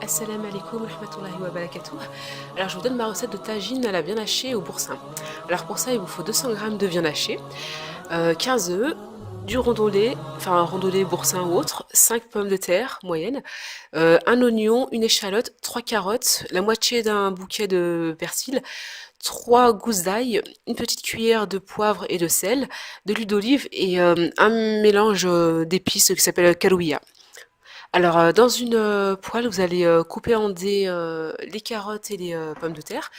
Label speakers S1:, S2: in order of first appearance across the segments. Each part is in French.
S1: Assalamu alaikum wa rahmatullahi wa barakatuh. Alors je vous donne ma recette de tagine à la viande hachée au boursin. Alors pour ça il vous faut 200 g de viande hachée, 15 œufs, du rondolet, enfin un rondolet boursin ou autre, 5 pommes de terre moyennes, un oignon, une échalote, 3 carottes, la moitié d'un bouquet de persil, 3 gousses d'ail, une petite cuillère de poivre et de sel, de l'huile d'olive et un mélange d'épices qui s'appelle kalouia. Alors, dans une poêle, vous allez couper en dés les carottes et les pommes de terre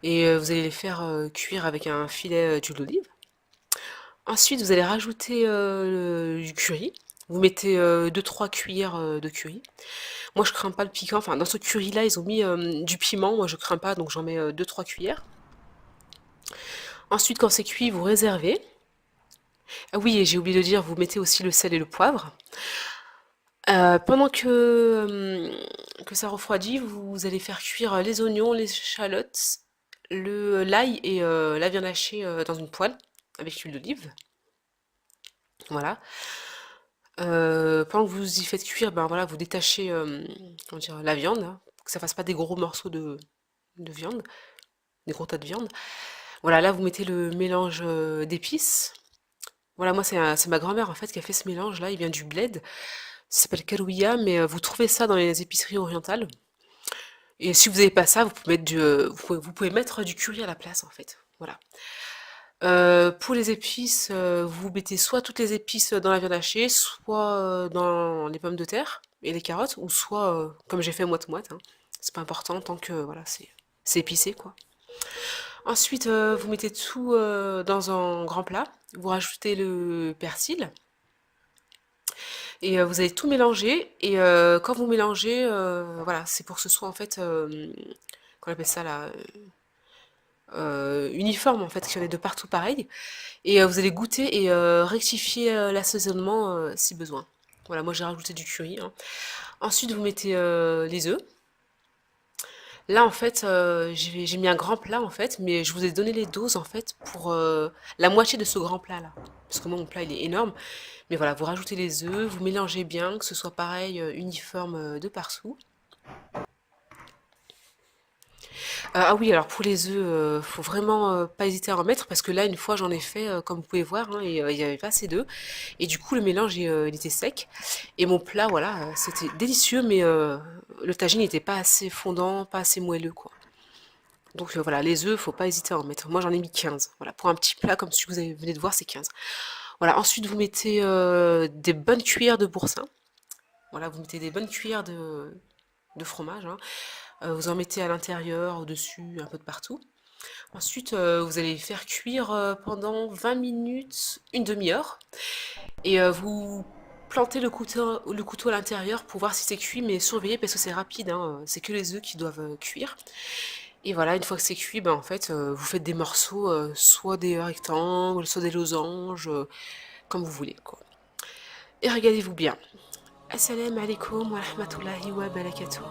S1: et vous allez les faire cuire avec un filet d'huile d'olive. Ensuite, vous allez rajouter du curry. Vous mettez 2-3 cuillères de curry. Moi, je crains pas le piquant. Enfin, dans ce curry-là, ils ont mis du piment. Moi, je crains pas, donc j'en mets 2-3 cuillères. Ensuite, quand c'est cuit, vous réservez. Ah oui, et j'ai oublié de dire, vous mettez aussi le sel et le poivre. Pendant que ça refroidit, vous allez faire cuire les oignons, les échalotes, l'ail et la viande hachée dans une poêle avec l'huile d'olive. Voilà. Pendant que vous y faites cuire, ben voilà, vous détachez comment dire, la viande, hein, que ça fasse pas des gros morceaux de viande, des gros tas de viande. Voilà, là vous mettez le mélange d'épices. Voilà, moi c'est ma grand-mère en fait qui a fait ce mélange là, il vient du bled. Ça s'appelle kalouia, mais vous trouvez ça dans les épiceries orientales. Et si vous n'avez pas ça, vous pouvez mettre vous pouvez mettre du curry à la place, en fait. Voilà. Pour les épices, vous mettez soit toutes les épices dans la viande hachée, soit dans les pommes de terre et les carottes, ou soit, comme j'ai fait moite-moite, hein. C'est pas important tant que, voilà, c'est épicé, quoi. Ensuite, vous mettez tout dans un grand plat. Vous rajoutez le persil. Et vous allez tout mélanger. Et quand vous mélangez, voilà, c'est pour que ce soit en fait, qu'on appelle ça là, uniforme en fait, qu'il y en ait de partout pareil. Et vous allez goûter et rectifier l'assaisonnement si besoin. Voilà, moi j'ai rajouté du curry, hein. Ensuite, vous mettez les œufs. Là, en fait, j'ai mis un grand plat, en fait, mais je vous ai donné les doses, en fait, pour la moitié de ce grand plat-là. Parce que moi, mon plat, il est énorme. Mais voilà, vous rajoutez les œufs, vous mélangez bien, que ce soit pareil, uniforme de partout. Ah oui, alors pour les œufs, faut vraiment pas hésiter à en mettre, parce que là, une fois, j'en ai fait, comme vous pouvez voir, hein, et il n'y avait pas assez d'œufs. Et du coup, le mélange, il était sec. Et mon plat, voilà, c'était délicieux, mais le tagine n'était pas assez fondant, pas assez moelleux, quoi. Donc voilà, les œufs, faut pas hésiter à en mettre. Moi, j'en ai mis 15. Voilà, pour un petit plat comme celui que venez de voir, c'est 15. Voilà, ensuite, vous mettez des bonnes cuillères de boursin. Voilà, vous mettez des bonnes cuillères de fromage, hein. Vous en mettez à l'intérieur, au-dessus, un peu de partout. Ensuite, vous allez faire cuire pendant 20 minutes, une demi-heure. Et vous plantez le couteau à l'intérieur pour voir si c'est cuit, mais surveillez parce que c'est rapide, hein. C'est que les œufs qui doivent cuire. Et voilà, une fois que c'est cuit, ben en fait, vous faites des morceaux, soit des rectangles, soit des losanges, comme vous voulez, quoi. Et regardez-vous bien. Assalamu alaikum wa rahmatullahi wa barakatuh.